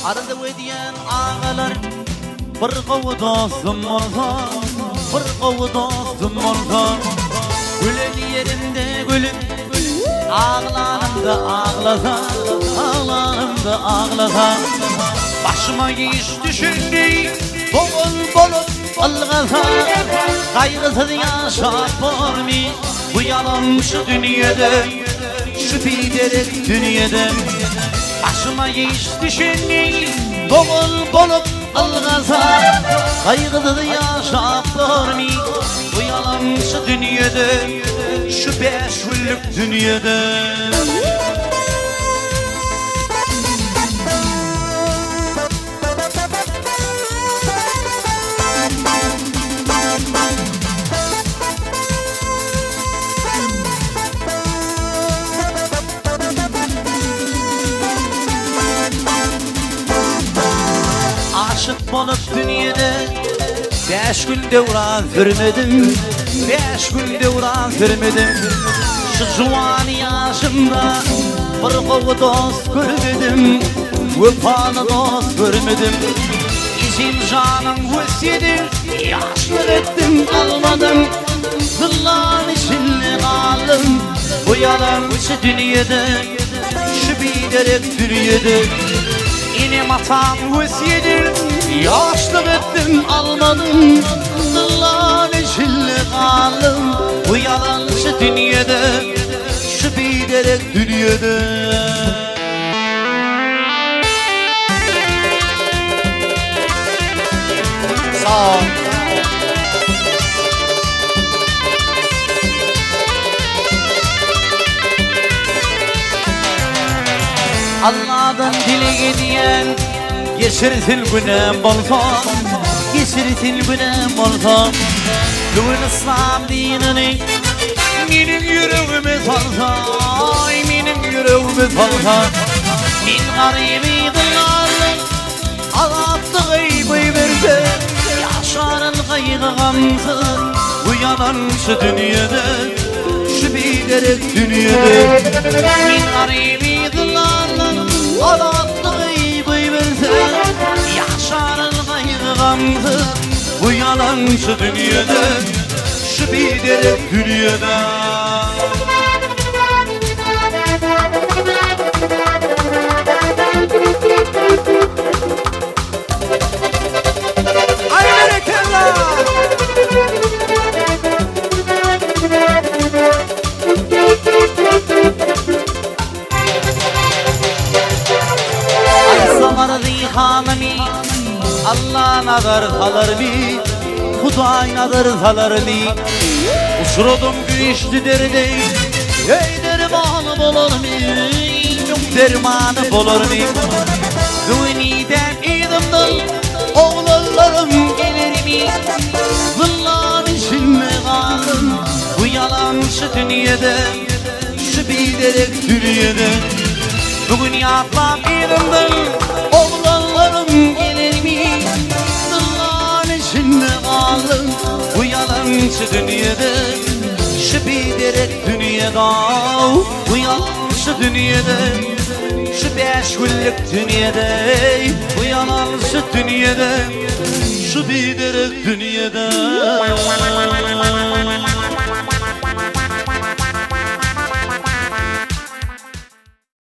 Arada ödeyen ağalar bir kovu dostum olsa, bir kovu dostum olsa, gülen yerimde gülüm, ağlanımda ağlasa, ağlanımda ağlasa, başıma iş düşündü, boğul bolup algasa, kaygısız yaşap olmi, bu yalanmış dünyada, şu biderek dünyada. Başıma iş düşündü, boğul bolup algasa, kaygısız yaşap olmi, bu yalanmış dünyada, şu 5 günlük dünyada. Aşık bolup dünyada 5 gün devran sürmedim, 5 gün devran sürmedim. Şu juvan yaşımda bir kovu dost görmedim, vefalı dost görmedim. İçim canım vüsyedim, yaşlık ettim almadım. Zıllan içinde kaldım, bu yalan şu dünyada, şu biderek dünyada. İnim atam vüsyedim, yaşlık ettim almadım. Zıllan içinde kaldım, bu yalan şu dünyada, şu biderek dünyada. Sağ ol. Allah'dan dile gidiyen geçirsin günem bolsa, geçirsin günem bolsa. Dün İslam dinini benim yüreğime salsa, benim yüreğime salsa. Min garibi dıllarım azaptı gaybi verse, yaşarın kaygı gamsız bu yalan şu dünyada, şu biderek dünyada. Min garibi dıllarım azaptı gaybi verse, yaşarın kaygı gamsız bu yalan şu dünyada, şu biderek dünyada. Allah nazar salar mı? Huday nazar salar mı? Uçurdum güneşli derde, ey dermanı bulur mu? Yok dermanı bulur mu? Dünyiden idimdil, oğullarım gelir mi? Zıllan içinde kaldım, bu yalan şu dünyada, şu biderek dünyada. Bugün yapmam idimdil, oğullarım gelir mi? Zıllan içinde kaldım, bu yalan şu dünyada, şu biderek dünyada. Bu yalan şu dünyada, şu 5 günlük dünyada. Bu yalan şu dünyada, şu biderek dünyada.